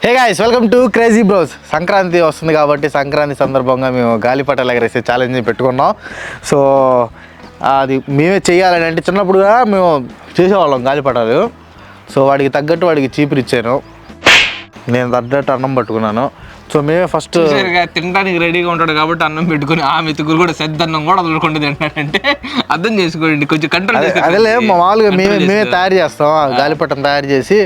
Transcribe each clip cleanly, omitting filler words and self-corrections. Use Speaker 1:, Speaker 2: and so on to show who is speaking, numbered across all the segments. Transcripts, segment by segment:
Speaker 1: Hey guys, welcome to crazy bros. Sankranti వస్తుంది కాబట్టి సంక్రాంతి సందర్భంగా మేము గాలిపటాలు ఎగరేసే ఛాలెంజ్ పెట్టుకున్నాం. సో అది మేమే చేయాలని అంటే చిన్నప్పుడు కూడా మేము చేసేవాళ్ళం గాలిపటాలు. సో వాడికి తగ్గట్టు వాడికి చీపురు ఇచ్చాను, నేను తగ్గట్టు అన్నం పట్టుకున్నాను. సో మేమే ఫస్ట్
Speaker 2: తినడానికి రెడీగా ఉంటాడు కాబట్టి అన్నం పెట్టుకుని ఆ మెతుకులు కూడా సెద్ద అన్నం కూడా వదులుకుంటూ తింటాడంటే అర్థం చేసుకోండి, కొంచెం కంట్రోల్.
Speaker 1: అదేలే, మామూలుగా మేమే తయారు చేస్తాం. గాలిపటం తయారు చేసి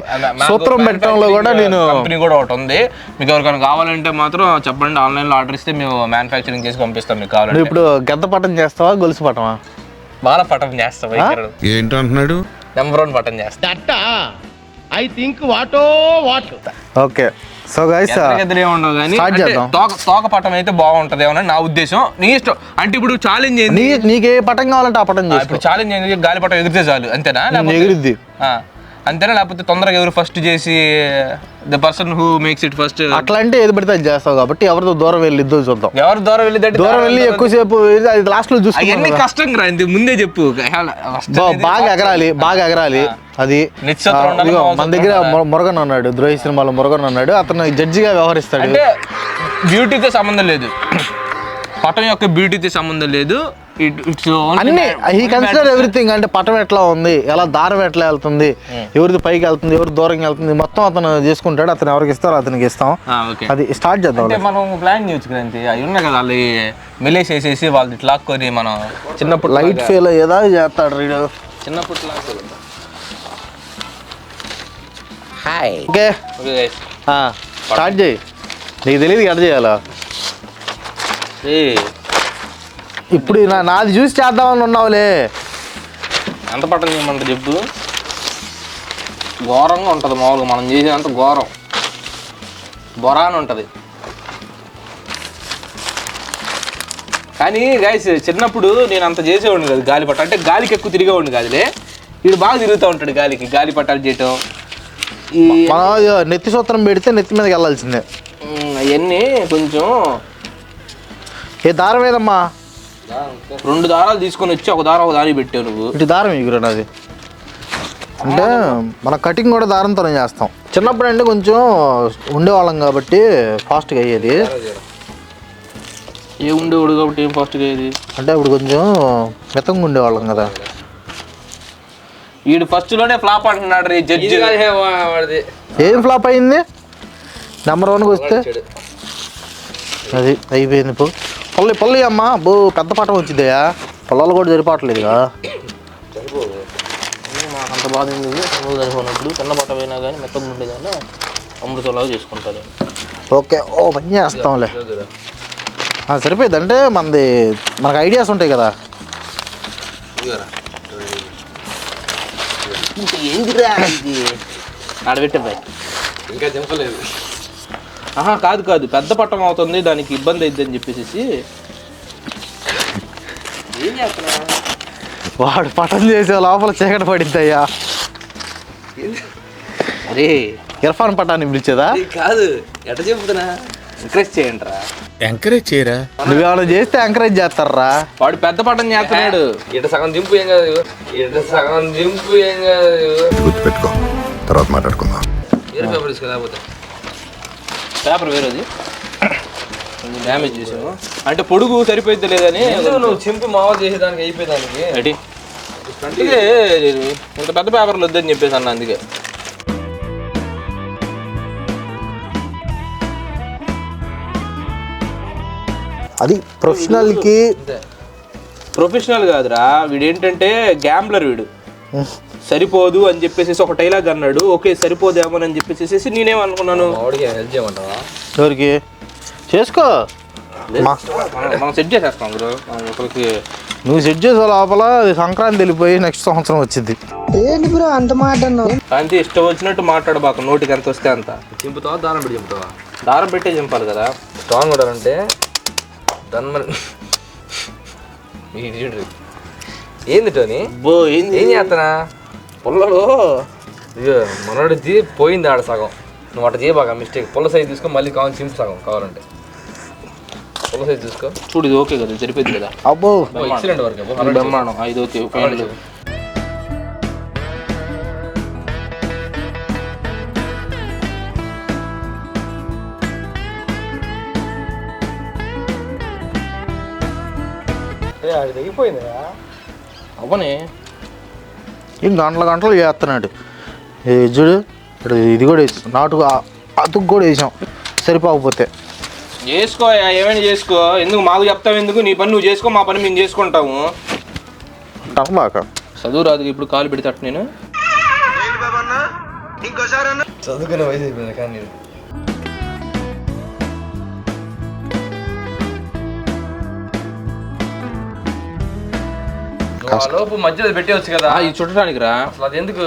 Speaker 1: సూత్రం పెట్టడంలో కూడా నేను
Speaker 2: కంపెనీ కూడా ఒకటి ఉంది. మీకు ఎవరికైనా కావాలంటే మాత్రం చెప్పండి, ఆన్లైన్లో ఆర్డర్ ఇస్తే మేము మ్యానుఫ్యాక్చరింగ్ చేసి పంపిస్తాం. మీకు కావాలంటే.
Speaker 1: ఇప్పుడు గద్ద పటం చేస్తావా, గొలుసు పటమా?
Speaker 2: బాల పటం చేస్తాం.
Speaker 3: ఏంటంటున్నాడు?
Speaker 2: నెంబర్ 1 పటం చేస్తాం.
Speaker 1: ఓకే. సో గైస్
Speaker 2: ఉండవు కానీ తోక పటం అయితే బాగుంటది ఏమన్నా నా ఉద్దేశం. నీ ఇష్టం. అంటే ఇప్పుడు ఛాలెంజ్ ఏంది,
Speaker 1: నీకే పటం కావాలంటే ఆ పటం చేయి.
Speaker 2: ఇప్పుడు ఛాలెంజ్ ఏంది, గాలి పటం ఎగిరితే చాలు అంతేనా?
Speaker 1: ఎగిరిద్ది
Speaker 2: అంతేనా? లేకపోతే తొందరగా ఎవరు ఫస్ట్ చేసి the person who makes it first
Speaker 1: అట్లా అంటే ఏది పడితే అది చేస్తావు కాబట్టి ఎవరితో దూరం వెళ్ళి ఇద్దరు చూద్దాం.
Speaker 2: ఎవరు దూరం వెళ్ళి
Speaker 1: ఎక్కువసేపు అది లాస్ట్ లో చూసి
Speaker 2: అవన్నీ కష్టం రా, ముందే చెప్పు.
Speaker 1: బాగా ఎగరాలి. అది మన దగ్గర మురగన్ అన్నాడు, ద్రోహి సినిమాలో మురగన్ అన్నాడు, అతను జడ్జిగా వ్యవహరిస్తాడు.
Speaker 2: అంటే బ్యూటీతో సంబంధం లేదు, పటం యొక్క బ్యూటీతో సంబంధం లేదు.
Speaker 1: అన్ని హీ కన్సిడర్ ఎవ్రీథింగ్. అంటే పటం ఎట్లా ఉంది, ఎలా దారం ఎట్లా వెళ్తుంది, ఎవరిది పైకి వెళ్తుంది, ఎవరు దూరంగా వెళ్తుంది, మొత్తం అతను చేసుకుంటాడు. అతను ఎవరికి ఇస్తారో అతనికి ఇస్తాం. అది స్టార్ట్ చేద్దాం.
Speaker 2: మనం ప్లాన్ చేయొచ్చు కదా, అవి ఉన్నాయి కదా, వాళ్ళు మెలేసి వేసేసి వాళ్ళు ఇట్లా లాక్కొని మనం చిన్నప్పుడు
Speaker 1: లైట్ ఫెయిల్ అయ్యేదా చేస్తాడు రీడు.
Speaker 2: చిన్నప్పుడు
Speaker 1: ఓకే స్టార్ట్ చేయి. నీకు తెలియదు ఎట్లా చేయాలా. ఇప్పుడు నాది చూసి చేద్దామని ఉన్నావులే.
Speaker 2: ఎంత పట్టం చేయమంటారు చెప్పు. ఘోరంగా ఉంటుంది మామూలుగా మనం చేసేదంత ఘోరం, బొరాని ఉంటుంది. కానీ గైస్ చిన్నప్పుడు నేను అంత చేసేవాడిని కాదు గాలిపటం. అంటే గాలికి ఎక్కువ తిరిగేవాడిని కాదులే, వీడు బాగా తిరుగుతూ ఉంటాడు గాలికి. గాలిపటాలు చేయటం, ఈ
Speaker 1: నెత్తి సూత్రం పెడితే నెత్తి మీదకి వెళ్ళాల్సిందే.
Speaker 2: అవన్నీ కొంచెం
Speaker 1: ఏ దారం ఏదమ్మా,
Speaker 2: 2 దారాలు తీసుకొని వచ్చి ఒక దారి పెట్టావు నువ్వు.
Speaker 1: ఇటు దారం ఎగురు. అది అంటే మన కటింగ్ కూడా దారంతోనే చేస్తాం. చిన్నప్పుడు అంటే కొంచెం ఉండేవాళ్ళం కాబట్టి ఫాస్ట్గా అయ్యేది.
Speaker 2: ఉండేవాడు కాబట్టి ఏం ఫాస్ట్గా అయ్యేది
Speaker 1: అంటే ఇప్పుడు కొంచెం మెతంగా ఉండేవాళ్ళం కదా.
Speaker 2: వీడు ఫస్ట్లోనే ఫ్లాప్ అంటున్నాడు రే జడ్జి.
Speaker 1: ఏం ఫ్లాప్ అయింది? నెంబర్ 1కి వస్తే అది అయిపోయింది. ఇప్పుడు పొల్లి అమ్మ పెద్ద పటం వచ్చిందయా, పొలాలు కూడా సరిపోవట్లేదుగా.
Speaker 2: అంత బాధ సరిపోయినప్పుడు చిన్న పటం అయినా కానీ మెత్తగా ఉండేదాన్ని అమృతంలాగా చేసుకుంటాను.
Speaker 1: ఓకే, పని చేస్తాంలే, సరిపోయింది. అంటే మనకు ఐడియాస్ ఉంటాయి కదా.
Speaker 2: ఆడబెట్టే ఇంకా చెప్పలేదు. కాదు పెద్ద పట్టం అవుతుంది, దానికి ఇబ్బంది అవుతుంది అని చెప్పేసి ఏం చేస్తున్నా.
Speaker 1: వాడు పటం చేసే లోపల చీకటి పడిద్దయ్యా.
Speaker 2: అరే
Speaker 1: ఇర్ఫాన్ పటాన్ని పిలిచేదా?
Speaker 2: కాదు, ఎట్ట చెబుతున్నా, ఎంకరేజ్ చేయండి రా.
Speaker 3: ఎంకరేజ్ చేయరా?
Speaker 1: నువ్వేమైనా చేస్తే ఎంకరేజ్ చేస్తారా?
Speaker 2: వాడు పెద్ద పటం చేస్తున్నాడు. ఇట సగం దింపు ఏం కాదు,
Speaker 3: గుర్తుపెట్టుకో, తర్వాత మాట్లాడుకుందాం.
Speaker 2: వేరే పేపర్ తీసుకురాకపోతే పేపర్ వేరేది డ్యామేజ్ చేసాము. అంటే పొడుగు సరిపోయిద్ది లేదని నువ్వు చింపి మామూలు చేసేదానికి అయిపోయేదానికి అందుకే ఇంత పెద్ద పేపర్లు వద్దని చెప్పేసి అన్న. అందుకే
Speaker 1: అది
Speaker 2: ప్రొఫెషనల్ కాదురా, వీడు ఏంటంటే గ్యాంబ్లర్. వీడు సరిపోదు అని చెప్పేసి ఒక డైలాగ్ అన్నాడు. ఓకే సరిపోదేమో అని చెప్పేసి నేనేమనుకున్నాను, హెల్ప్ చేయమంటావా?
Speaker 1: ఎవరికి చేసుకో,
Speaker 2: మనం సెట్ చేసేస్తాం బ్రో. ఒకరికి
Speaker 1: నువ్వు సెట్ చేసే లోపల సంక్రాంతి వెళ్ళిపోయి నెక్స్ట్ సంవత్సరం వచ్చింది. ఏంటి బ్రో అంత మాట
Speaker 2: అంతే, ఇష్టం వచ్చినట్టు మాట్లాడబాక. నోటికి ఎంత వస్తే అంత చింపుతావా, దారం పెట్టి చింపుతావా? దారం పెట్టే చింపాలి కదా. స్ట్రాంగ్ కూడా అంటే ఏంది టోని ఏం చేస్తానా పుల్లలో మనోడిది పోయింది ఆడ సగం. నువ్వు అట్ట చేయబాక మిస్టేక్. పుల్ల సైజ్ తీసుకో, మళ్ళీ కావాలి చింపు సగం కావాలంటే. పుల్ల సైజ్ తీసుకో చూడు, ఇది ఓకే కదా, సరిపోయింది కదా.
Speaker 1: అబ్బో
Speaker 2: ఎక్సలెంట్ వర్క్, బ్రహ్మాండం. 5 ఓకే ఫైనల్. అవ్వని
Speaker 1: ఏం గంటలు చేస్తున్నాడు. చూడు ఇప్పుడు ఇది కూడా వేసాం, నాటు అతుకు కూడా వేసాం సరిపోకపోతే.
Speaker 2: చేసుకో, ఏమైనా చేసుకో, ఎందుకు మాకు చెప్తావు? ఎందుకు నీ పని నువ్వు చేసుకో, మా పని మేము చేసుకుంటాము.
Speaker 1: బాగా
Speaker 2: చదువు రాదు ఇప్పుడు కాలు పెడితే అట్టు నేను
Speaker 4: చదువుకునే వయసు అయిపోయింది కానీ నేను లోపు మధ్యలో పెట్టేవచ్చు కదా
Speaker 2: ఇది చుట్టడానికి రా.
Speaker 4: అసలు అది ఎందుకు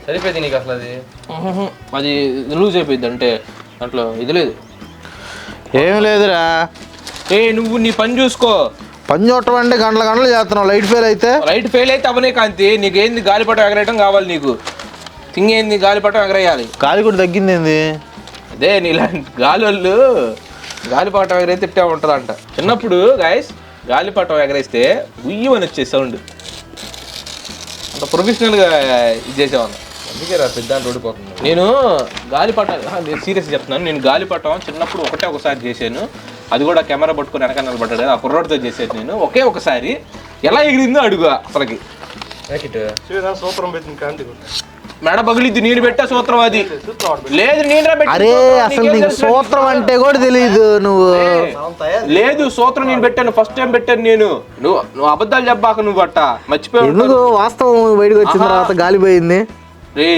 Speaker 4: సరిపోయింది నీకు? అసలు
Speaker 2: అది లూజ్ అయిపోయింది అంటే దాంట్లో ఇది లేదు.
Speaker 1: ఏం లేదురా,
Speaker 2: నువ్వు నీ పని చూసుకో.
Speaker 1: పని చూడటం అంటే గంటలు చేస్తున్నావు. లైట్ ఫెయిల్ అయితే
Speaker 2: అవనే కాంతి, నీకేంది గాలిపటం ఎగరేయటం కావాలి నీకు. తింగేంది గాలిపటం ఎగరేయాలి.
Speaker 1: గాలి కూడా తగ్గింది ఏంది?
Speaker 2: అదే నీలాంటి గాలి గాలిపటం ఎగరైతే తిట్టా ఉంటుందంట. చిన్నప్పుడు గాయస్ గాలిపటం ఎగరేస్తే ఉయ్యమని వచ్చే సౌండ్ అంత ప్రొఫెషనల్గా ఇది చేసేవాళ్ళం.
Speaker 4: అందుకే రా పెద్ద ఓడిపోతుంది.
Speaker 2: నేను గాలిపటం సీరియస్ చెప్తున్నాను. నేను గాలిపటం చిన్నప్పుడు ఒకసారి చేశాను. అది కూడా కెమెరా పట్టుకుని వెనక నిలబడ్డాడు కదా, ఆ కుర్రోడితో చేసేది నేను. ఒకసారి ఎలా ఎగిరిందో అడుగు అసలుకి.
Speaker 4: సూత్రం పెట్టింది కాంతి
Speaker 2: మెడ పగిలిద్ది, నేను పెట్టా సూత్రం. అది లేదు, నేను
Speaker 1: అరే అసలు నీకు సూత్రం అంటే కూడా తెలియదు. నువ్వు
Speaker 2: లేదు, సూత్రం నేను పెట్టాను, ఫస్ట్ టైం పెట్టాను నేను. నువ్వు అబద్ధాలు చెప్పాక నువ్వు అట్ట మర్చిపోయావు.
Speaker 1: ఎందుకు వాస్తవం బయటకు వచ్చిన తర్వాత గాలి పోయింది.
Speaker 2: రే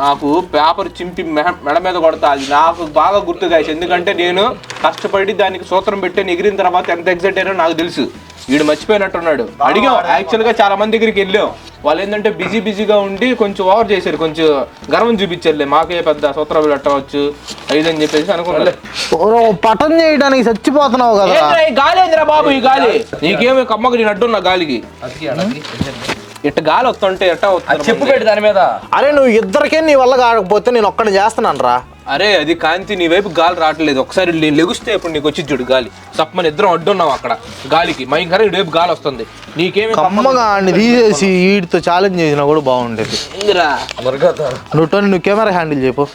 Speaker 2: నాకు పేపర్ చింపి మెడ మీద కొడతా, అది నాకు బాగా గుర్తు కాదు. ఎందుకంటే నేను కష్టపడి దానికి సూత్రం పెట్టాను. ఎగిరిన తర్వాత ఎంత ఎగ్జైట్ అయినా నాకు తెలుసు. వీడు మర్చిపోయినట్టున్నాడు. అడిగాం యాక్చువల్గా చాలా మంది దగ్గరికి వెళ్ళాం. వాళ్ళు ఏంటంటే బిజీగా ఉండి కొంచెం ఓవర్ చేశారు, కొంచెం గర్వం చూపించారులే. మాకే పెద్ద సూత్రాలు పెట్టవచ్చు అని చెప్పేసి అనుకున్నాను.
Speaker 1: పటం చేయడానికి చచ్చిపోతున్నావు కదా.
Speaker 2: గాలి ఏందిరా బాబు, ఈ గాలి నీకేమి కమ్మకు నేను అడ్డున్నా గాలికి. ఇట్ట గాలి వస్తుంటే ఎట్టా వస్తుంది
Speaker 4: చెప్పు పెట్టి దాని మీద.
Speaker 1: అరే నువ్వు ఇద్దరికే నీ వల్ల కాకపోతే నేను ఒక్కడిని చేస్తున్నాను రా.
Speaker 2: అరే అది కాంతి, నీ వైపు గాలి రావట్లేదు. ఒకసారి నేను లెగుస్తే ఇప్పుడు నీకు వచ్చి చూడు గాలి. సప్పమని ఇద్దరం అడ్డున్నావు అక్కడ గాలికి. భయంకర ఇటు వైపు గాలి వస్తుంది. నీకేమి
Speaker 1: కమ్మగా తీసేసి వీటితో ఛాలెంజ్ చేసినా కూడా బాగుండేది. నువ్వు కెమెరా హ్యాండిల్ చెప్పు,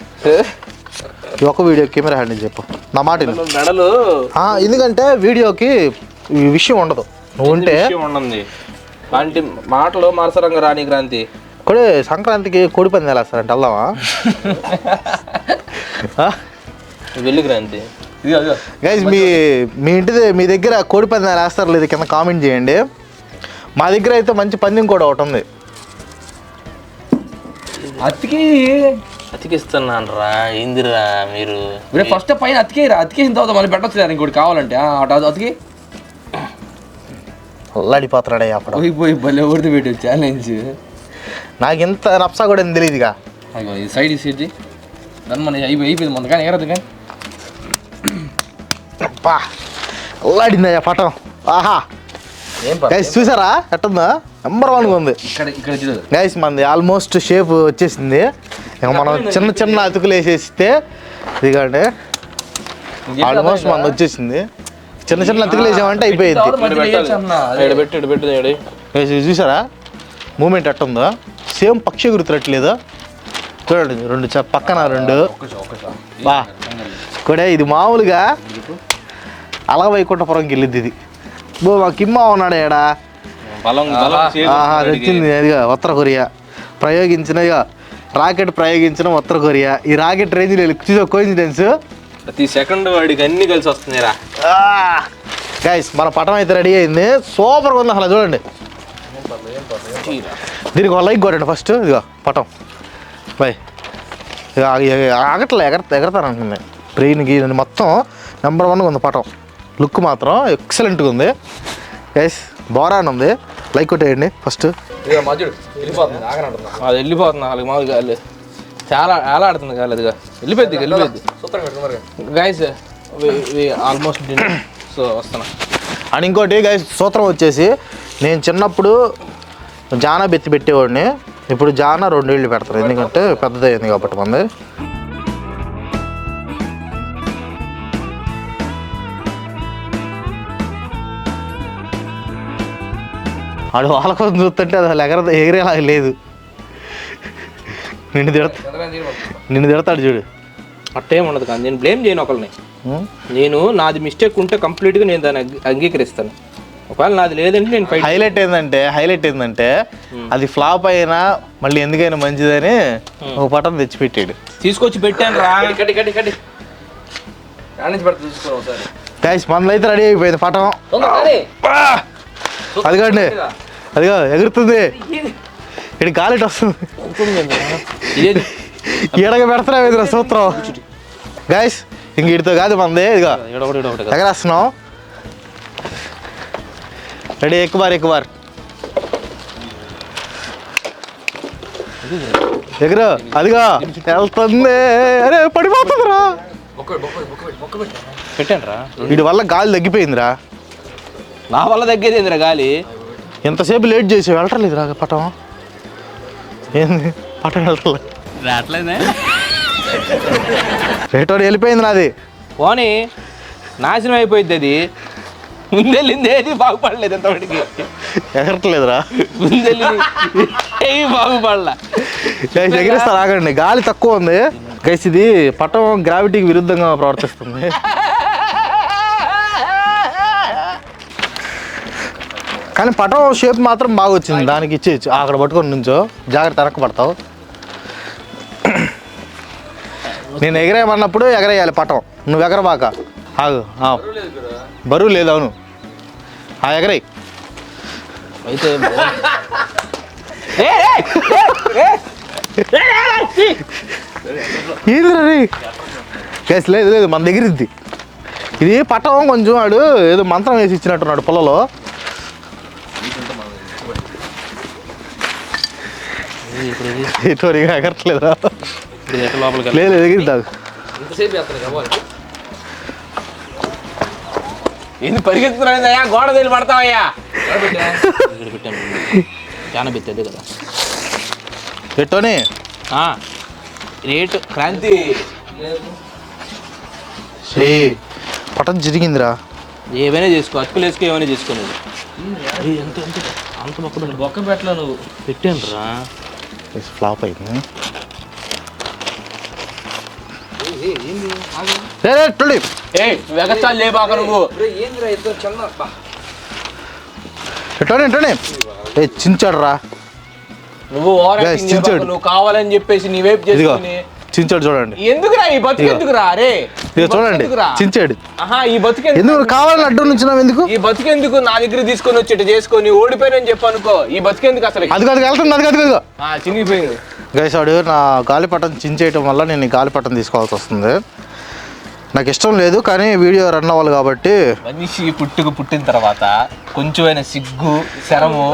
Speaker 1: ఒక వీడియో కెమెరా హ్యాండిల్ చెప్పు నా మాట.
Speaker 2: మెడలు
Speaker 1: ఎందుకంటే వీడియోకి విషయం ఉండదు. నువ్వు ఉంటే
Speaker 2: ఉండదు. అలాంటి మాటలు మరసరంగా రాని క్రాంతి.
Speaker 1: కూడా సంక్రాంతికి కోడి పందాలు వేస్తారంటే వెళ్దామా?
Speaker 2: వెళ్ళి క్రాంతి.
Speaker 1: గైస్ మీ దగ్గర కోడి పందాలు వేస్తారు లేదు కింద కామెంట్ చేయండి. మా దగ్గర అయితే మంచి పందెం కూడా ఒకటి ఉంది.
Speaker 2: అతికిస్తున్నాను రా. ఏందిరా మీరు
Speaker 4: ఫస్ట్ పైన అతికేసిన తర్వాత మళ్ళీ పెట్టచ్చు ఇంకోటి కావాలంటే అతికి
Speaker 1: అల్లాడిపోతున్నాడే అప్పుడు.
Speaker 4: పోయి భలే ఊరితో పెట్టు ఛాలెంజ్.
Speaker 1: నాకు ఇంత నప్సా కూడా తెలియదుగా.
Speaker 4: సైడ్ ఇచ్చేది దాన్ని మన అయిపోయింది మొన్న కానీ ఎగరదు కానీ.
Speaker 1: అబ్బా అల్లాడిందయ్యా పటం. ఆహా గైస్ చూసారా ఎట్టుందా? నెంబర్ 1గా ఉంది.
Speaker 4: ఇక్కడ
Speaker 1: గైస్ మనది ఆల్మోస్ట్ షేప్ వచ్చేసింది. ఇక మనం చిన్న అతుకులు వేసేస్తే ఇదిగండి ఆల్మోస్ట్ మనది వచ్చేసింది. చిన్న అతుకులు వేసామంటే అయిపోయింది. చూసారా మూమెంట్ ఎట్టుందో? సేమ్ పక్షి గుర్తురట్లేదు. చూడండి రెండు పక్కన రెండు. బా కూడా ఇది మామూలుగా అలా వైకుంఠపురంకి వెళ్ళిద్ది. ఇది మా కిమ్మ ఉన్నాడు ఏడా తెచ్చింది. అదిగా ఉత్తర కొరియా ప్రయోగించిన రాకెట్ ప్రయోగించిన ఉత్తర కొరియా. ఈ రాకెట్ రేంజ్ చూసా కోఇన్సిడెన్స్.
Speaker 2: ప్రతి సెకండ్ వాడికి అన్ని కలిసి వస్తున్నాయిరా.
Speaker 1: గైస్ మన పటం అయితే రెడీ అయింది. సూపర్గా ఉంది అసలు. చూడండి దీనికి ఒక లైక్ కొట్టండి ఫస్ట్. ఇదిగో పటం బాయ్. ఇక ఆగట్లే ఎగరతానంటుంది. బ్రెయిన్కి మొత్తం నెంబర్ 1గా ఉంది పటం. లుక్ మాత్రం ఎక్సలెంట్గా ఉంది. గైస్ బోరాన్ ఉంది. లైక్ కొట్టేయండి ఫస్ట్.
Speaker 2: అది వెళ్ళిపోతుంది వాళ్ళకి మామూలుగా చాలా ఎలా ఆడుతుంది కాదు. అదిగా వెళ్ళిపోద్ది. గైస్ ఆల్మోస్ట్ సో వస్తున్నా.
Speaker 1: అండ్ ఇంకోటి గైస్ సూత్రం వచ్చేసి నేను చిన్నప్పుడు జానా బెత్తి పెట్టేవాడిని. ఇప్పుడు జానా 2 ఏళ్ళు పెడతారు. ఎందుకంటే పెద్దదైంది కాబట్టి మంది. ఆడు వాళ్ళ కోసం చూస్తుంటే అది అసలు ఎగిరేలాగా లేదు. నిన్ను తిడతాడు చూడు.
Speaker 2: అట్టేం ఉండదు కానీ నేను బ్లేమ్ చేయను ఒకరిని. నేను నాది మిస్టేక్ ఉంటే కంప్లీట్గా నేను దాన్ని అంగీకరిస్తాను. ఒకవేళ నాది లేదంటే నేను ఫైట్
Speaker 1: హైలైట్ ఏంటంటే అది ఫ్లాప్ అయినా మళ్ళీ ఎందుకైనా మంచిదని ఒక పటం తెచ్చిపెట్టాడు.
Speaker 2: తీసుకొచ్చి పెట్టాను రా.
Speaker 4: కట్టి నుంచి పెడతా చూసుకో ఒకసారి.
Speaker 1: గైస్ మనలో అయితే రెడీ అయిపోయింది పటం. అదిగోండి అదిగో ఎగురుతుంది, ఇటు గాలిటి వస్తుంది, ఈడగా పెడతారా సూత్రం. గైస్ ఇంక వీటితో కాదు మనది, ఇదిగో ఎగరేస్తున్నాం. రెడీ ఎక్కుబారు ఎగురు. అదిగో వెళ్తుంది, అరే పడిపోతుందిరా.
Speaker 2: పెట్టాను రా.
Speaker 1: వీటి వల్ల గాలి తగ్గిపోయిందిరా.
Speaker 2: నా వల్ల తగ్గేదేందిరా గాలి.
Speaker 1: ఎంతసేపు లేట్ చేసి వెళ్ళట్లేదురా పటం. ఏంది పటం వెళ్ళట్లేదు,
Speaker 2: రావట్లేదే.
Speaker 1: రేటో వెళ్ళిపోయింది నాది.
Speaker 2: పోనీ నాశనం అయిపోయింది అది. ముందెళ్ళింది ఏది బాగుపడలేదు ఎంతవాడికి.
Speaker 1: ఎగరట్లేదురా,
Speaker 2: ముందెళ్ళింది ఏవి బాగుపడలా.
Speaker 1: ఎగిరిస్తారు ఆగండి, గాలి తక్కువ ఉంది గైస్. ఇది పటం గ్రావిటీకి విరుద్ధంగా ప్రవర్తిస్తుంది. కానీ పటం షేప్ మాత్రం బాగా వచ్చింది, దానికి ఇచ్చేయచ్చు. అక్కడ పట్టుకొని నుంచో జాగ్రత్త వెనక్కి పడతావు. నేను ఎగరేయమన్నప్పుడు ఎగరేయాలి పటం, నువ్వు ఎగరబాక. ఆగు, బరువు లేదు. అవును ఎగరే
Speaker 2: అయితే
Speaker 1: ఏంది కేసు లేదు మన దగ్గర ఇది. ఇది పటం కొంచెం వాడు ఏదో మంత్రం వేసి ఇచ్చినట్టున్నాడు పొలలో. ఎటువరిగా ఎగరట్లేదురా. లేదు ఎగిరిద్దా.
Speaker 2: ఏంది పరిగెత్తుకున్నాయా, గోడ తేలి పడతావయ్యా. చాలా బెత్తది కదా
Speaker 1: ఎట్టోని
Speaker 2: రేటు క్రాంతి.
Speaker 1: పటం జరిగిందిరా.
Speaker 2: ఏమైనా చేసుకో, అతుకులు వేసుకో, ఏమైనా చేసుకోలేదు. అంత బొక్క పెట్టలే నువ్వు. పెట్టాను రా.
Speaker 1: ఫ్లాప్ అయింది.
Speaker 2: వెగస్తాలు లేబాక నువ్వు.
Speaker 1: ఎట్టోని చించాడు రా.
Speaker 2: నువ్వు నువ్వు కావాలని చెప్పేసి నీ వైపు చేసుకుని
Speaker 1: చించాడు చూడండి.
Speaker 2: ఎందుకురా ఈ బతుకు, ఎందుకురా రే
Speaker 1: చూడండి చించాడు.
Speaker 2: ఈ బతుకు
Speaker 1: ఎందుకు కావాలని అడ్డు నుంచి ఎందుకు?
Speaker 2: ఈ బతుకెందుకు నా దగ్గర తీసుకొని వచ్చి చేసుకొని ఓడిపోయినని చెప్పు అనుకో. ఈ బతుకెందుకు అసలు?
Speaker 1: అది కాదు వెళ్తుంది, అది కాదు
Speaker 2: చినిగిపోయింది.
Speaker 1: గైసాడు నా గాలిపటం చించేయటం వల్ల నేను ఈ గాలిపటం తీసుకోవాల్సి వస్తుంది. నాకు ఇష్టం లేదు కానీ వీడియో రన్ అవ్వాలి కాబట్టి.
Speaker 2: మనిషి పుట్టిన తర్వాత కొంచెమైనా సిగ్గు శరము,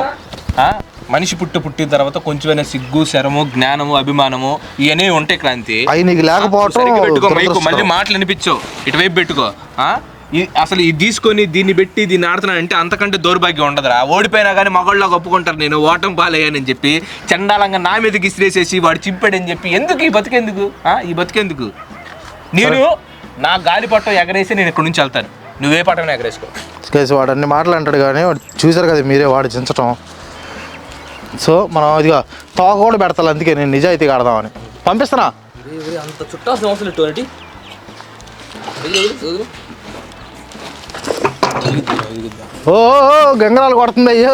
Speaker 2: మనిషి పుట్టిన తర్వాత కొంచెమైనా సిగ్గు శరము జ్ఞానము అభిమానము ఇవన్నీ ఉంటాయి క్రాంతి.
Speaker 1: అవి నీకు లేకపోవటం.
Speaker 2: మళ్ళీ మాటలు అనిపించవు, ఇటువైపు పెట్టుకో. అసలు ఇది తీసుకొని దీన్ని పెట్టి దీన్ని ఆడుతున్నాను అంటే అంతకంటే దౌర్భాగ్యం ఉండదురా. ఓడిపోయినా కానీ మగళ్ళకి ఒప్పుకుంటారు నేను ఓటం పాలయ్యానని చెప్పి. చండాలంగా నా మీదకి ఇసిరేసేసి వాడు చింపాడని చెప్పి ఎందుకు ఈ బతికెందుకు? ఈ బతికెందుకు? నేను నా గాలిపట్టం ఎగరేసి నేను ఇక్కడ నుంచి వెళ్తాను, నువ్వే పట్టం ఎగరేసుకో.
Speaker 1: వాడు అన్ని మాటలు అంటాడు కానీ వాడు చూసారు కదా మీరే వాడు చించటం. సో మనం ఇదిగా తోక కూడా పెడతాను, అందుకే నేను నిజాయితీగా ఆడదామని పంపిస్తున్నా.
Speaker 2: అంత చుట్టాల్సిన అవసరం లేదు.
Speaker 1: ఓ గంగరాలు కొడుతుంది. అయ్యో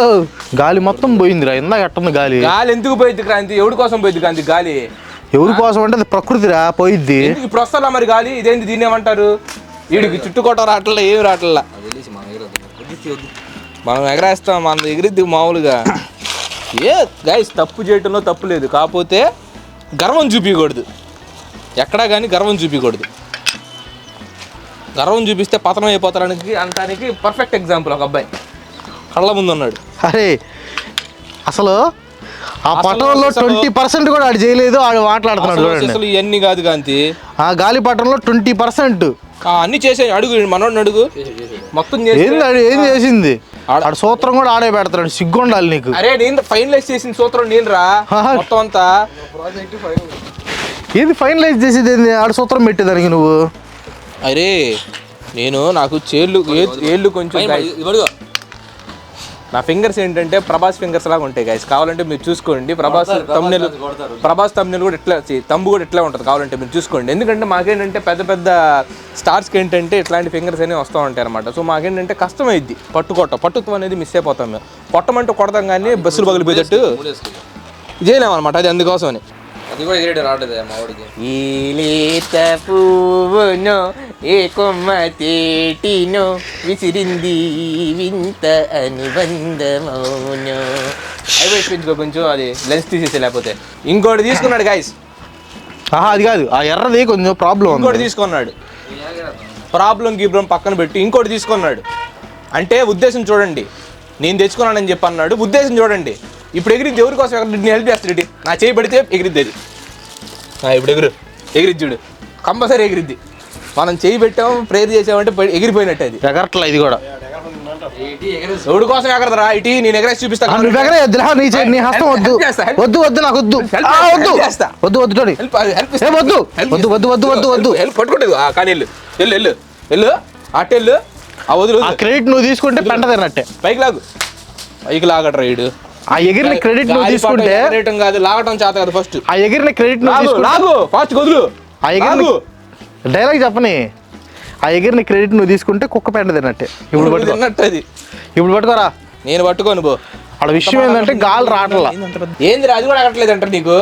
Speaker 1: గాలి మొత్తం పోయిందిరా. ఇందాక ఎట్టుంది గాలి?
Speaker 2: గాలి ఎందుకు పోయిద్ది క్రాంతి? ఎవరి కోసం పోయిద్ది క్రాంతి గాలి?
Speaker 1: ఎవరి కోసం అంటే అది ప్రకృతిరా పోయిద్ది.
Speaker 2: ఇప్పుడు వస్తారా మరి గాలి? ఇదేంటి, దీన్ని ఏమంటారు? వీడికి చుట్టుకోట రావట్లా, ఏమి రావట్లా. మనం ఎగరేస్తాం, మన ఎగిరిద్ది మామూలుగా. గైస్ తప్పు చేయటంలో తప్పు లేదు, కాకపోతే గర్వం చూపించకూడదు ఎక్కడా కానీ. గర్వం చూపించకూడదు. గర్వం చూపిస్తే పతనం అయిపోతానికి అంటానికి పర్ఫెక్ట్ ఎగ్జాంపుల్ ఒక అబ్బాయి కళ్ళ ముందు ఉన్నాడు.
Speaker 1: అరే అసలు ఆ పటంలో 20% కూడా ఆడు చేయలేదు, ఆడు మాట్లాడుతున్నాడు చూడండి.
Speaker 2: అసలు ఇవన్నీ కాదు కాంతి.
Speaker 1: ఆ గాలి పటంలో 20%
Speaker 2: అన్ని చేసే. అడుగు మనోడిని అడుగు, మొత్తం
Speaker 1: ఏం చేసింది? ఆడు సూత్రం కూడా ఆడే పెడతాడు, సిగ్గు ఉండాలి నీకు.
Speaker 2: అరే నేను ఫైనలైజ్ చేసిన సూత్రం నేను రా మొత్తం అంతా.
Speaker 1: ఏది ఫైనలైజ్ చేసేది ఏంది? ఆడు సూత్రం పెట్టేదానికి నువ్వు.
Speaker 2: అరే నేను నాకు ఏళ్ళు కొంచెం నా ఫింగర్స్ ఏంటంటే ప్రభాస్ ఫింగర్స్ లాగా ఉంటాయి గైస్. కావాలంటే మీరు చూసుకోండి. ప్రభాస్ తమ్నెల్ కూడా ఇట్లా, తంబు కూడా ఇట్లా ఉంటుంది. కావాలంటే మీరు చూసుకోండి. ఎందుకంటే మాకేంటంటే పెద్ద పెద్ద స్టార్స్కి ఏంటంటే ఇట్లాంటి ఫింగర్స్ అనేవి వస్తూ ఉంటాయి అనమాట. సో మాకేంటంటే కష్టమైద్ది పట్టుత్వం అనేది మిస్ అయిపోతాం మేము. కొట్టమంటూ కొడతాం కానీ బస్సులు పగిలిపోయేటట్టు చేయలేమన్నమాట. అది అందుకోసమని.
Speaker 4: అది కూడా ఎగిరేయడం రావట్లేదు మా వాడికి.
Speaker 2: ఈ లేత పువ్వును ఏ కొమ్మ తేటినో విసిరింది వింత అనుబంధమౌను. అయిపోయించుకో కొంచెం, అది లెన్స్ తీసేసి. లేకపోతే ఇంకోటి తీసుకున్నాడు గాయస్.
Speaker 1: అది కాదు, ఆ ఎర్రది కొంచెం ప్రాబ్లం.
Speaker 2: ఇంకోటి తీసుకున్నాడు. ప్రాబ్లం పక్కన పెట్టి ఇంకోటి తీసుకున్నాడు. అంటే ఉద్దేశం చూడండి, నేను తెచ్చుకున్నానని చెప్పి అన్నాడు. ఉద్దేశం చూడండి. ఇప్పుడు ఎగిరిద్ది ఎవరి కోసం? నేను హెల్ప్ చేస్తాడు. నా చేయి పడితే ఎగిరిద్ది అది. ఇప్పుడు ఎగిరిద్ది చూడు, కంపల్సరీ ఎగిరిద్ది. మనం చేయి పెట్టాము, ప్రేర్ చేసామంటే ఎగిరిపోయినట్టు. అది
Speaker 1: ఎగరట్లా ఇది కూడా.
Speaker 2: ఎవడి కోసం ఎగరదరా? ఇటీ నేను ఎగరేసి చూపిస్తాను.
Speaker 1: నీ హస్తం వద్దు వద్దు వద్దు, నాకు వద్దు వద్దు వద్దు వద్దు వద్దు వద్దు వద్దు వద్దు వద్దు.
Speaker 2: హెల్ప్ పట్టుకుంటుంది కానీ వెళ్ళు అట్టెళ్ళు. ఆ వదులు.
Speaker 1: ఆ క్రెడిట్ నువ్వు తీసుకుంటే పెంట తిన్నట్టే.
Speaker 2: పైకి లాగట రైడు.
Speaker 1: ఆ ఎగిరిన క్రెడిట్ నువ్వు తీసుకుంటే
Speaker 2: కాదు, లాగటం చేత కాదు. ఫస్ట్
Speaker 1: ఆ ఎగిరిన క్రెడిట్
Speaker 2: లాగు, ఫాస్ట్ వదులు.
Speaker 1: ఆ ఎగిరిన డైలాగ్ చెప్పని. ఆ ఎగిరిన క్రెడిట్ నువ్వు తీసుకుంటే కుక్క పెంట తిన్నట్టే. ఇప్పుడు
Speaker 2: తిన్నట్టు అది.
Speaker 1: ఇప్పుడు పట్టుకోరా.
Speaker 2: నేను పట్టుకోను బో.
Speaker 1: అక్కడ విషయం ఏంటంటే గాలి రావట్లా.
Speaker 2: ఏంది అది కూడా ఆగట్లేదు అంట నీకు?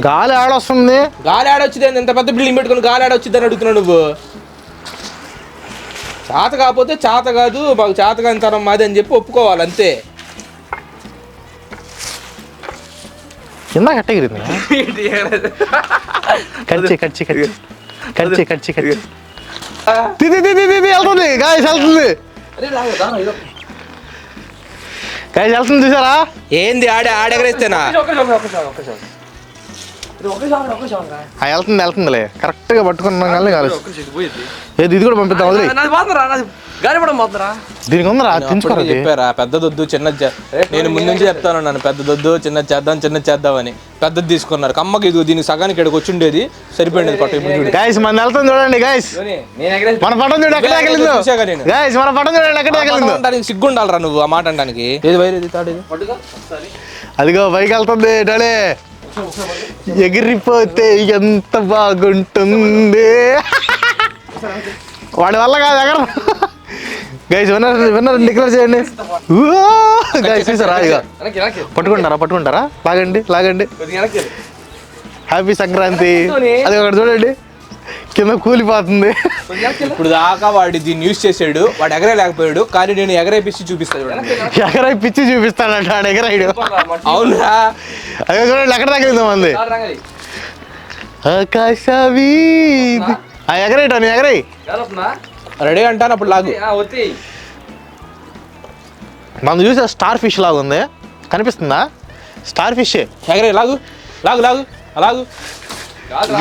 Speaker 1: గాలి ఆడొస్తుంది.
Speaker 2: గాలి ఆడొచ్చింది. ఎంత పెద్ద బిల్డింగ్ పెట్టుకుని గాలి ఆడొచ్చింది అని అడుగుతున్నావు నువ్వు. చేత కాకపోతే చేత కాదు, మాకు చేత కాని తరం మాది అని చెప్పి ఒప్పుకోవాలి అంతే.
Speaker 1: కింద కట్టగిరింది. కచ్చి కచ్చి కచ్చి కచ్చి కచ్చి కచ్చి వెళ్తుంది. గాయస్ వెళ్తుంది. గాయస్ వెళ్తుంది చూసారా?
Speaker 2: ఏంది ఆడెగరేస్తేనా?
Speaker 1: వెళ్తుందిలే. కరెక్ట్ గా పట్టుకున్నాం కానీ కాలేదు. ఏది ఇది కూడా పంపిద్దాం. వదిలే దీనికి ఉందరా, తెంచుకోరా.
Speaker 2: చెప్పారా పెద్దదొద్దు చిన్నది. నేను ముందు నుంచి చెప్తాను, నన్ను పెద్దదొద్దు చిన్నది చేద్దామని. పెద్దది తీసుకున్నారు. కమ్మకి ఇది దీనికి సగానికి ఇక్కడికి వచ్చి ఉండేది, సరిపోయింది. పట్టు
Speaker 1: గాయస్ మన వెళ్తుంది చూడండి. గాయస్ మన పట్టం చూడండి ఎక్కడ తగిలిందో. గాయస్ మన పట్టం చూడండి ఎక్కడ తగిలిందో.
Speaker 2: సిగ్గుండాలరా నువ్వు ఆ మాట అనడానికి. ఏది వైరేది తాడేది?
Speaker 1: అదిగో పైకి వెళ్తుంది. డోలే ఎగిరిపోతే ఎంత బాగుంటుంది. వాడి వల్ల కాదు ఎగర. గైస్ విన్నర్ డిక్లేర్ చేయండి. గైస్ చూసారా? ఇక పట్టుకుంటారా? లాగండి. హ్యాపీ సంక్రాంతి. అది ఒకటి చూడండి, కింద కూలిపోతుంది.
Speaker 2: ఇప్పుడు దాకా వాడు దీన్ని యూజ్ చేసాడు. వాడు ఎగరేలేకపోయాడు, కానీ నేను ఎగరైపిచ్చి చూపిస్తాను.
Speaker 1: ఎగరైపిచ్చి చూపిస్తానంట వాడు ఎగరాయిడు.
Speaker 2: అవునా?
Speaker 1: అదే చూడండి ఎక్కడ తగిలిందో మంది. ఆకాశవీ ఎగరేయటా? నేను ఎగరాయి
Speaker 2: రెడీ అంటాను. అప్పుడు లాగు.
Speaker 1: మనం చూసే స్టార్ ఫిష్ లాగా ఉంది, కనిపిస్తుందా? Star fish.
Speaker 2: ఎగరే లాగు.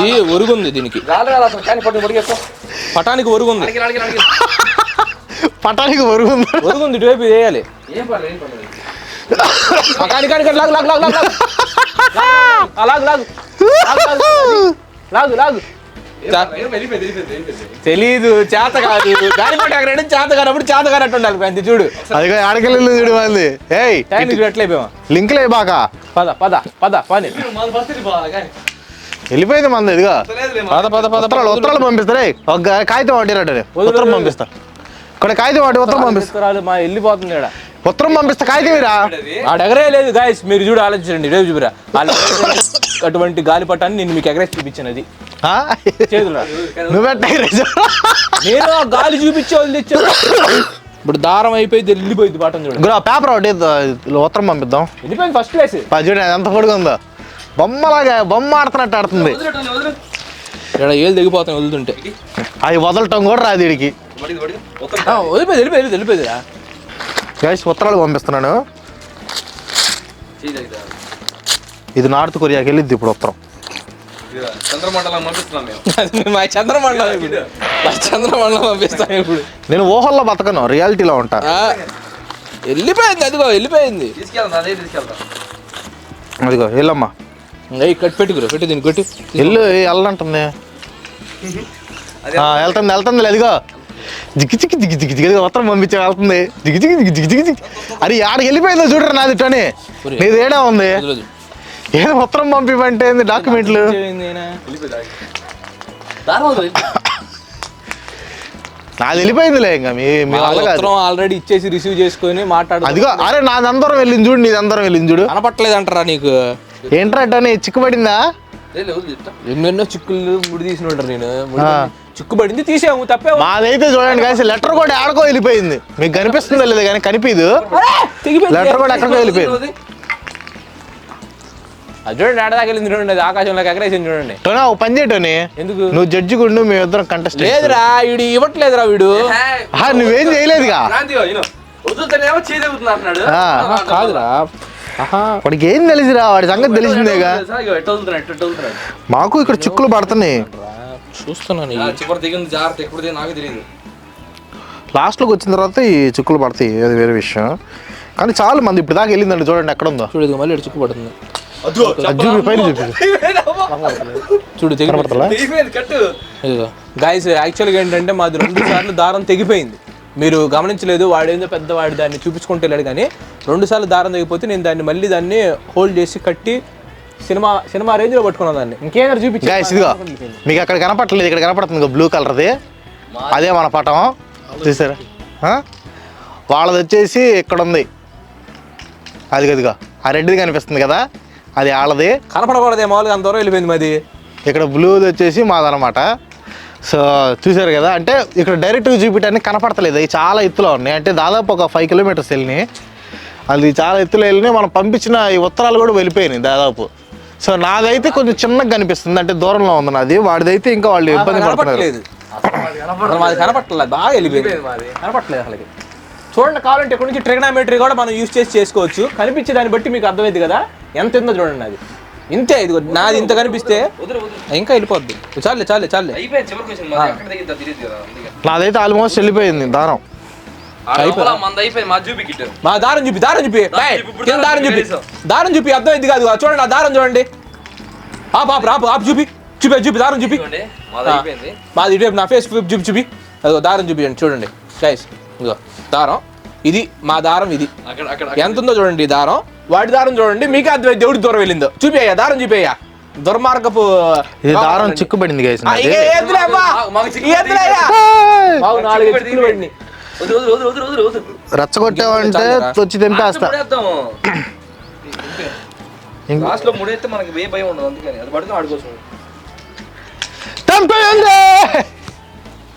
Speaker 2: ఇది ఒరుగుంది దీనికి. పటానికి ఒరుగుంది. ఒరుగుంది ఇటువైపు వేయాలి. లాగు. తెలీదు, చేత కాదు. గాలిపట ఎగరడం చేత కానప్పుడు చేత కానట్టు ఉండాలి. అంతే చూడు.
Speaker 1: అదిగో ఆడకెళ్ళి చూడు మంది.
Speaker 2: ఎట్లయిపోయావా?
Speaker 1: లింక్లే బాగా.
Speaker 2: పద పని
Speaker 1: వెళ్ళిపోయింది మంది. ఇదిగా ఉత్తరాలు పంపిస్తారే. ఒక కాగితం వాడిరాడు. ఉత్తరం పంపిస్తా. ఇక్కడ కాగితం వాడి ఉత్తరం పంపిస్తారు.
Speaker 2: మా వెళ్ళిపోతుంది.
Speaker 1: ఉత్తరం పంపిస్తా. కాగితం మీరా
Speaker 2: ఎగరే లేదు గాయస్. మీరు చూడు, ఆలోచించండి. రేపు చూపిరా అటువంటి గాలిపటాన్ని నేను మీకు ఎగరేసి చూపించాను.
Speaker 1: నువ్వెట్ట
Speaker 2: నేను గాలి చూపించే వాళ్ళు తెచ్చాను. ఇప్పుడు దారం అయిపోయింది, వెళ్ళిపోయింది. పాఠం చూడండి.
Speaker 1: పేపర్ ఒకటి ఉత్తరం పంపిద్దాం.
Speaker 2: వెళ్ళిపోయింది ఫస్ట్ క్లాస్.
Speaker 1: చూడండి ఎంత పొడుగు ఉందో. బొమ్మ ఆడుతున్నట్టు ఆడుతుంది.
Speaker 2: ఇక్కడ ఏళ్ళు దిగిపోతాం వదులుతుంటే.
Speaker 1: అది వదలటం కూడా రాదు వీడికి.
Speaker 2: వెళ్ళిపోయింది.
Speaker 1: గైస్ ఉత్తరాలు పంపిస్తున్నాను. ఇది నార్త్ కొరియాకి వెళ్ళిద్ది ఇప్పుడు ఉత్తరం.
Speaker 2: చంద్రమండలం పంపిస్తాను ఇప్పుడు.
Speaker 1: నేను ఊహల్లో బతకను, రియాలిటీలో ఉంటా.
Speaker 2: వెళ్ళిపోయింది. వెళ్ళిపోయింది.
Speaker 1: అదిగో వెళ్ళమ్మా.
Speaker 2: పెట్టు దీన్ని కొట్టి
Speaker 1: వెళ్ళంటుంది. వెళ్తుంది. అదిగో జిగ్గి జిగ్గి జిగ్గి జిగ్గి జిగ్గి ఉత్తరం పంపించే వెళ్తుంది జిగ్గి జిగ్గి జిగ్గి జిగ్గి జిగ్గి అది ఆడికి వెళ్ళిపోయిందో చూడరు నాది టోని నీది ఏడా ఉంది ఏదో ఉత్తరం పంపిమంటే డాక్యుమెంట్లు నాది వెళ్ళిపోయిందిలే ఇంకా మీ
Speaker 2: ఆల్రెడీ ఇచ్చేసి రిసీవ్ చేసుకొని మాట్లాడు.
Speaker 1: అదిగో అరే నాది అందరం వెళ్ళింది చూడు నీది అందరం వెళ్ళింది చూడు
Speaker 2: కనపట్లేదు అంటారా నీకు?
Speaker 1: ఏంట్రా టోని చిక్కుపడిందా?
Speaker 2: ఎన్నెన్నో చిక్కులు ముడి తీసిన ఉంటారు నేను చిక్కు పడింది తీసాము తప్పే.
Speaker 1: మాదైతే చూడండి కానీ లెటర్ కూడా ఆడకో వెళ్ళిపోయింది మీకు కనిపిస్తుందా లేదా కానీ కనిపించదు లెటర్ కూడా ఎక్కడికో వెళ్ళిపోయింది.
Speaker 2: అది చూడండి ఆడదాకా వెళ్ళింది చూడండి అది ఆకాశంలోకి ఎగరేసింది చూడండి.
Speaker 1: టోనా ఓ పని చేయటోని
Speaker 2: ఎందుకు
Speaker 1: నువ్వు జడ్జి గుండు మేమిద్దరం కంటెస్ట్
Speaker 2: లేదురా వీడు ఇవ్వట్లేదురా వీడు
Speaker 1: నువ్వేం చేయలేదుగా
Speaker 2: కాదురా
Speaker 1: వాడికి ఏం తెలిసిరా వాడి సంగతి తెలిసిందేగా మాకు ఇక్కడ చిక్కులు పడుతున్నాయి
Speaker 2: చూస్తున్నాను
Speaker 1: లాస్ట్లోకి వచ్చిన తర్వాత ఈ చిక్కులు పడతాయి అది వేరే విషయం కానీ చాలా మంది ఇప్పుడు దాకా వెళ్ళిందండి చూడండి ఎక్కడ ఉందో
Speaker 2: చూడు మళ్ళీ చిక్కు పడుతుంది
Speaker 1: పైన చూపి
Speaker 2: చూడు గాయస్ యాక్చువల్గా ఏంటంటే మాది 2 సార్లు దారం తెగిపోయింది మీరు గమనించలేదు వాడేందో పెద్దవాడు దాన్ని చూపించుకుంటూ వెళ్ళాడు కానీ 2 సార్లు దారం తెగిపోతే నేను దాన్ని మళ్ళీ దాన్ని హోల్డ్ చేసి కట్టి సినిమా రేంజ్లో పట్టుకున్నాను దాన్ని ఇంకేమైనా చూపించి
Speaker 1: ఇదిగో మీకు అక్కడ కనపడలేదు ఇక్కడ కనపడుతుంది బ్లూ కలర్ది అదే మన పటం చూసారా వాళ్ళది వచ్చేసి ఇక్కడ ఉంది అది గదిగా ఆ రెడ్ది కనిపిస్తుంది కదా అది వాళ్ళది
Speaker 2: కనపడకూడదు మామూలుగా అంత దూరం వెళ్ళిపోయింది మాది
Speaker 1: ఇక్కడ బ్లూది వచ్చేసి మాదనమాట సో చూసారు కదా అంటే ఇక్కడ డైరెక్ట్గా చూపించడానికి కనపడతలేదు అవి చాలా ఎత్తులో ఉన్నాయి అంటే దాదాపు ఒక 5 కిలోమీటర్స్ వెళ్ళినాయి అది చాలా ఎత్తులో వెళ్ళినాయి మనం పంపించిన ఈ ఉత్తరాలు కూడా వెళ్ళిపోయినాయి దాదాపు సో నాదైతే కొంచెం చిన్నగా కనిపిస్తుంది అంటే దూరంలో ఉంది నాది వాడిదైతే ఇంకా వాళ్ళు ఇబ్బంది పడుతున్నారు
Speaker 2: కనపట్టలేదు బాగా వెళ్ళిపోయింది కనపట్టలేదు అసలు చూడండి కావాలంటే ఇక్కడ నుంచి ట్రిగనామెట్రీ కూడా మనం యూజ్ చేసి చేసుకోవచ్చు కనిపించే దాన్ని బట్టి మీకు అర్థమైంది కదా ఎంత ఉందో చూడండి అది ఇంతే ఇది నాది ఇంత కనిపిస్తే ఇంకా వెళ్ళిపోద్ది చాలే
Speaker 1: నాదైతే ఆల్మోస్ట్ వెళ్ళిపోయింది దారం
Speaker 2: మా దారం చూపి దారం చూపి అర్థమైంది కాదు చూడండి ఆ దారం చూడండి ఆపు చూపి దారం చూపి మాది ఇటు నా ఫేస్ చూపి అదిగో దారం చూపించండి చూడండి గైస్ ఇదిగో దారం ఇది మా దారం ఇది ఎంత ఉందో చూడండి ఈ దారం వాడి దారం చూడండి మీకు అర్థమైంది ఎవరికి దూరం వెళ్ళిందో చూపియ్యా దారం చూపియ్యా దుర్మార్గపు
Speaker 1: దారం చిక్కుపడింది గైస్ రచ్చగొట్టావంటే వచ్చి తెంపేస్తా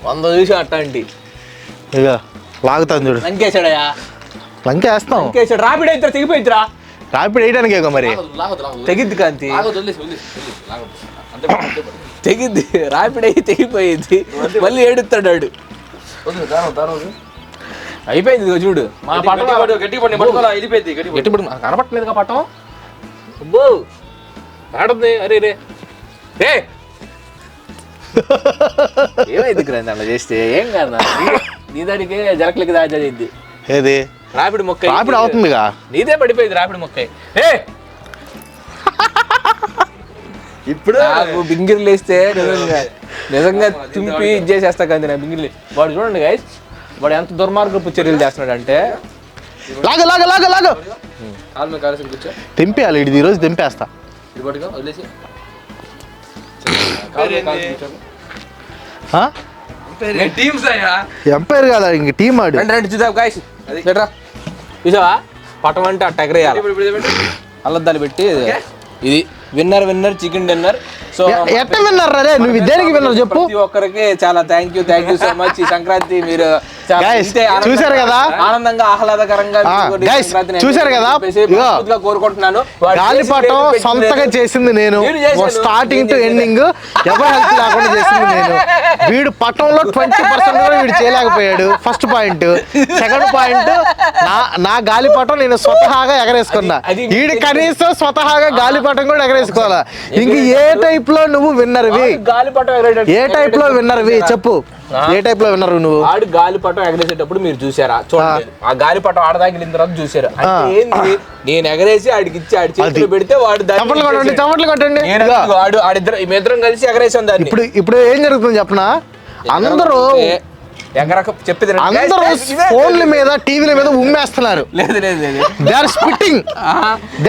Speaker 2: వంద చూసి అట్టండి
Speaker 1: ఇక లాగుతాను చూడు
Speaker 2: లంకేసాడయా
Speaker 1: లంకేస్తాం
Speaker 2: లంకేసాడు రాపిడ్ అయితే తెగిపోయిద్దిరా
Speaker 1: రాపిడ్ వేయడానికి మరి
Speaker 2: తెగిద్ది కాంతి తెగిద్ది రాపిడ్ అయ్యి తెగిపోయింది మళ్ళీ ఏడుస్తాడు వాడు అయిపోయింది ఇదిగో చూడు మా పట్టం కనపట్టలేదుగా పట్టం అబ్బో ఆడుంది అరే రే ఏమైంది గ్రంథి అలా చేస్తే ఏం కాదు నీ దానికి జరకలికి దాచేది
Speaker 1: ఏది
Speaker 2: రాపిడ్ మొక్క
Speaker 1: రాపిడ్ అవుతుందిగా
Speaker 2: నీదే పడిపోయింది రాపిడ్ మొక్క ఇప్పుడు బింగిర్లు వేస్తే నిజంగా తుంపి ఇచ్చేసేస్తా కానీ నా బింగిర్లు వాడు చూడండి గైస్ వాడు ఎంత దుర్మార్గపు చర్యలు చేస్తున్నాడు అంటే
Speaker 1: తెంపేయాలి ఇది ఈరోజు తెంపేస్తా ఎంపైర్ కదా ఇంక టీం ఆడు
Speaker 2: రండి చూద్దాం గైస్ చూసావా పటం అంటే అట్ట ఎగరేయాలి అల్లద్దాలు పెట్టి ఇది విన్నర్ చికెన్ డిన్నర్ సో
Speaker 1: ఎట్ట విన్నర్ రే నువ్వు దేనికి విన్నర్ చెప్పు
Speaker 2: ప్రతి ఒక్కరికి చాలా థ్యాంక్ యూ సో మచ్ ఈ సంక్రాంతి మీరు
Speaker 1: చూసారు కదా
Speaker 2: ఆనందంగా ఆహ్లాదకరంగా
Speaker 1: చూసారు కదా
Speaker 2: కోరుకుంటున్నాను
Speaker 1: గాలిపటం సొంతగా చేసింది నేను స్టార్టింగ్ టు ఎండింగ్ ఎవరు హెల్ప్ లేకుండా చేసింది నేను వీడు పటంలో 20% కూడా వీడు చేయలేకపోయాడు ఫస్ట్ పాయింట్ సెకండ్ పాయింట్ నా గాలిపటం నేను స్వతహాగా ఎగరేసుకున్నా వీడి కనీసం స్వతహాగా గాలిపటం కూడా ఎగరేసుకోవాలా ఇంక ఏ టైప్ లో నువ్వు విన్నర్వి ఏ టైప్ లో విన్నర్వి చెప్పు ఏ టైప్ లో విన్నర్ నువ్వు
Speaker 2: ఆడు గాలిపటం ఎగరేసేటప్పుడు మీరు చూసారా చూడండి ఆ గాలిపటం ఆడదాగిలిన తర్వాత చూసారు ఏంది నేను ఎగరేసి ఆడికి ఇచ్చి ఆడి చేతిలో పెడితే వాడు
Speaker 1: చమట్లు కొట్టండి
Speaker 2: ఆడిద్దరం కలిసి ఎగరేసాం దాన్ని
Speaker 1: ఇప్పుడు ఏం జరుగుతుంది చెప్పనా అందరూ
Speaker 2: ఎగరక చెప్పేది
Speaker 1: అందరూ ఫోన్ల మీద టీవీల మీద ఉమ్మేస్తున్నారు.
Speaker 2: లేదు లేదు లేదు
Speaker 1: they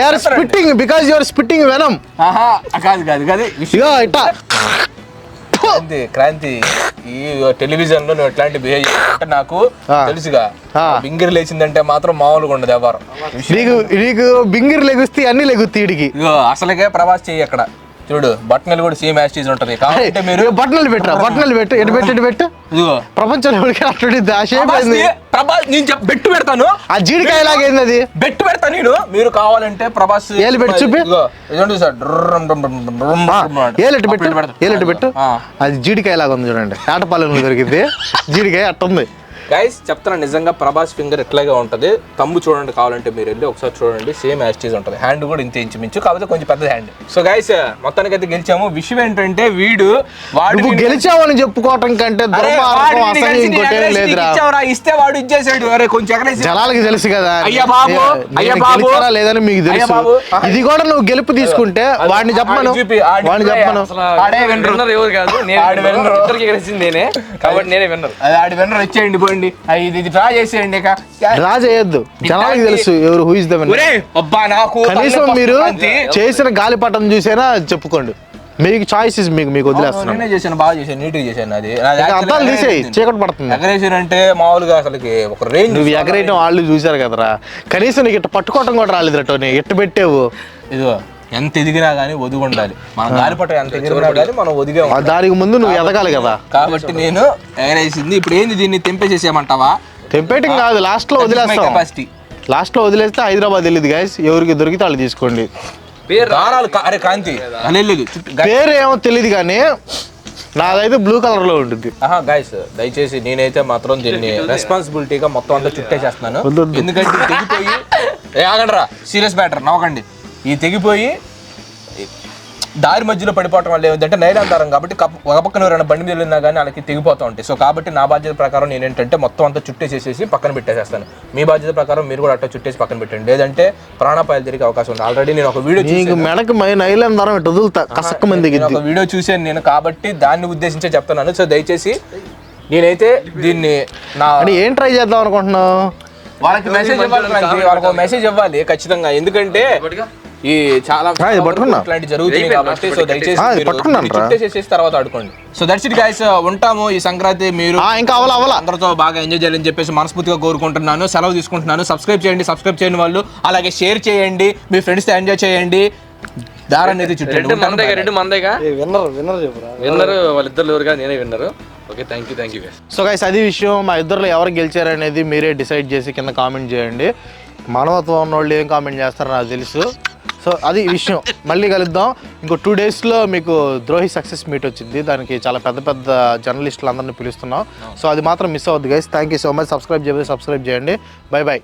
Speaker 1: are spitting because you are spitting venom.
Speaker 2: కాదు కాదు కాదు
Speaker 1: ఇగో ఇట్టా
Speaker 2: క్రాంతి ఈ టెలివిజన్ లో నువ్వు ఎట్లాంటి బిహేవ్ అంటే నాకు తెలుసుగా. బింగిరి లేచిందంటే మాత్రం మామూలుగా ఉండదు ఎవరు.
Speaker 1: నీకు బింగిరి లెగుస్తే అన్ని లెగుతాయి వీడికి.
Speaker 2: ఇగో అసలుకే ప్రభాస్ చెయ్యి అక్కడ చూడు, బట్టనలు కూడా సేమ్ యాస్టీజ్ ఉంటది. కాబట్టి మీరు
Speaker 1: బట్టనలు పెట్టు ఎటు పెట్టు
Speaker 2: ఇదిగో
Speaker 1: ప్రపంచంలో
Speaker 2: ప్రభాస్ నేను బెట్టు పెడతాను.
Speaker 1: ఆ జీడికాయ లాగైంది అది
Speaker 2: బెట్టు పెడతా నేను. మీరు కావాలంటే ప్రభాస్
Speaker 1: ఏలు పెట్టి చూపి. ఏలెట్టు పెట్టు. అది జీడికాయ లాగా ఉంది చూడండి. ఆటపాలెంలో దొరికింది జీడికాయ అట్టుంది.
Speaker 2: గైస్ చెప్తాను నిజంగా ప్రభాస్ ఫింగర్ ఎట్లాగే ఉంటుంది. తమ్ము చూడండి కావాలంటే మీరు వెళ్ళి ఒకసారి చూడండి, సేమ్ యాస్టీజ్ ఉంటుంది. హ్యాండ్ కూడా ఇంత ఇంచుమించు, కాకపోతే కొంచెం పెద్ద హ్యాండ్. సో గైస్ మొత్తానికి అయితే గెలిచాము. విషయం ఏంటంటే వీడు వాడు
Speaker 1: గెలిచావని చెప్పుకోవటం కంటే
Speaker 2: ఇస్తే వాడు ఇచ్చేసాడు. అరే కొంచెం
Speaker 1: జనాలకి తెలుసు కదా
Speaker 2: లేదని
Speaker 1: మీకు తెలుసు. ఇది కూడా నువ్వు గెలుపు తీసుకుంటే వాడిని చెప్పమను.
Speaker 2: ఎవరు కాదు నేనే, కాబట్టి నేనే విన్నర్. ఆడి విన్నర్ వచ్చేయండి పోండి. ఇది డ్రా చేసేయండి.
Speaker 1: డ్రా చేయొద్దు, జనాలకి తెలుసు ఎవరు హూ ఇస్ ద విన్నర్.
Speaker 2: నాకు
Speaker 1: కనీసం మీరు చేసిన గాలిపటం చూసేనా చెప్పుకోండి. మీకు చాయిసెస్ మీకు వదిలేస్తున్నాను.
Speaker 2: చేశాను, బాగా చేశాను, నీట్ గా చేశాను. అది
Speaker 1: అర్థాలు తీసేయి, చీకటి పడుతుంది.
Speaker 2: ఎగరేషన్ అంటే మామూలుగా అసలుకి ఒక రేంజ్.
Speaker 1: నువ్వు ఎగరేయటం వాళ్ళు చూసారు కదరా. కనీసం నీకు ఇట్ట పట్టుకోవటం కూడా రాలేదు రటో. ఎట్టు పెట్టావు.
Speaker 2: ఇదిగో ఎంత ఎదిగినా గానీ ఒదిగి ఉండాలి. మన గాలిపటం ఎంత ఎదిగినా కానీ మనం ఒదిగే.
Speaker 1: దానికి ముందు నువ్వు ఎదగాలి కదా.
Speaker 2: కాబట్టి నేను ఎగరేసింది. ఇప్పుడు ఏంది, దీన్ని తెంపేసేసేయమంటావా?
Speaker 1: తెంపేయటం కాదు, లాస్ట్ లో వదిలేస్తాం. లాస్ట్ లో వదిలేస్తే హైదరాబాద్ వెళ్ళింది గైస్. ఎవరికి దొరికితే వాళ్ళు తీసుకోండి.
Speaker 2: అరే కాంతి
Speaker 1: పేరు ఏమో తెలియదు కానీ నాదైతే బ్లూ కలర్ లో ఉంటుంది.
Speaker 2: గైస్ దయచేసి నేనైతే మాత్రం దీన్ని రెస్పాన్సిబిలిటీగా మొత్తం అంతా చుట్టేసేస్తున్నాను. ఎందుకంటే తెగిపోయి ఆగండిరా, సీరియస్ మ్యాటర్ నవ్వకండి. ఈ తెగిపోయి దారి మధ్యలో పడిపోవటం వల్ల ఏమిటంటే నైలాన్ దారం కాబట్టి ఒక పక్కన ఎవరైనా బండి మీద వెళ్ళినా కానీ వాళ్ళకి తెగిపోతూ ఉంటాయి. సో కాబట్టి నా బాధ్యత ప్రకారం నేను ఏంటంటే మొత్తం అంతా చుట్టేసేసి పక్కన పెట్టేసేస్తాను. మీ బాధ్యత ప్రకారం మీరు కూడా అట్లా చుట్టేసి పక్కన పెట్టండి, లేదంటే ప్రాణాపాయాలు తిరిగే అవకాశం ఉంది. ఆల్రెడీ నేను ఒక వీడియో
Speaker 1: మెడకు నైలాన్ దారం వదులుతా ఒక
Speaker 2: వీడియో చూసాను నేను, కాబట్టి దాన్ని ఉద్దేశించే చెప్తున్నాను. సో దయచేసి నేనైతే దీన్ని
Speaker 1: ఏం ట్రై చేద్దాం అనుకుంటున్నావు.
Speaker 2: వాళ్ళకి మెసేజ్ ఇవ్వాలి, వాళ్ళకి మెసేజ్ ఇవ్వాలి ఖచ్చితంగా. ఎందుకంటే ఈ చాలా ఇట్లాంటి జరుగుతుంది కాబట్టి సో దయచేసి తర్వాత ఆడుకోండి. సో దట్స్ ఇట్ గైస్, ఉంటాము. ఈ సంక్రాంతి మీరు
Speaker 1: ఇంకా
Speaker 2: అందరితో బాగా ఎంజాయ్ చేయాలని చెప్పేసి మనస్ఫూర్తిగా కోరుకుంటున్నాను. సెలవు తీసుకుంటున్నాను. సబ్స్క్రైబ్ చేయని వాళ్ళు అలాగే షేర్ చేయండి, మీ ఫ్రెండ్స్ తో ఎంజాయ్ చేయండి. దారాన్ని అయితే చుట్టండి. విన్నర్ వాళ్ళిద్దరు ఎవరుగా నేనే winner. Okay, thank you guys.
Speaker 1: So guys అది విషయం. మా ఇద్దరులో ఎవరు గెలిచారనేది మీరే డిసైడ్ చేసి కింద కామెంట్ చేయండి. మానవత్వం ఉన్న వాళ్ళు ఏం కామెంట్ చేస్తారో నాకు తెలుసు. సో అది విషయం. మళ్ళీ కలుద్దాం. ఇంకో 2 daysలో మీకు ద్రోహి సక్సెస్ మీట్ వచ్చింది. దానికి చాలా పెద్ద జర్నలిస్టులు అందరినీ పిలుస్తున్నాం. సో అది మాత్రం మిస్ అవ్వద్దు guys. Thank you so much. Subscribe చేయండి. బై.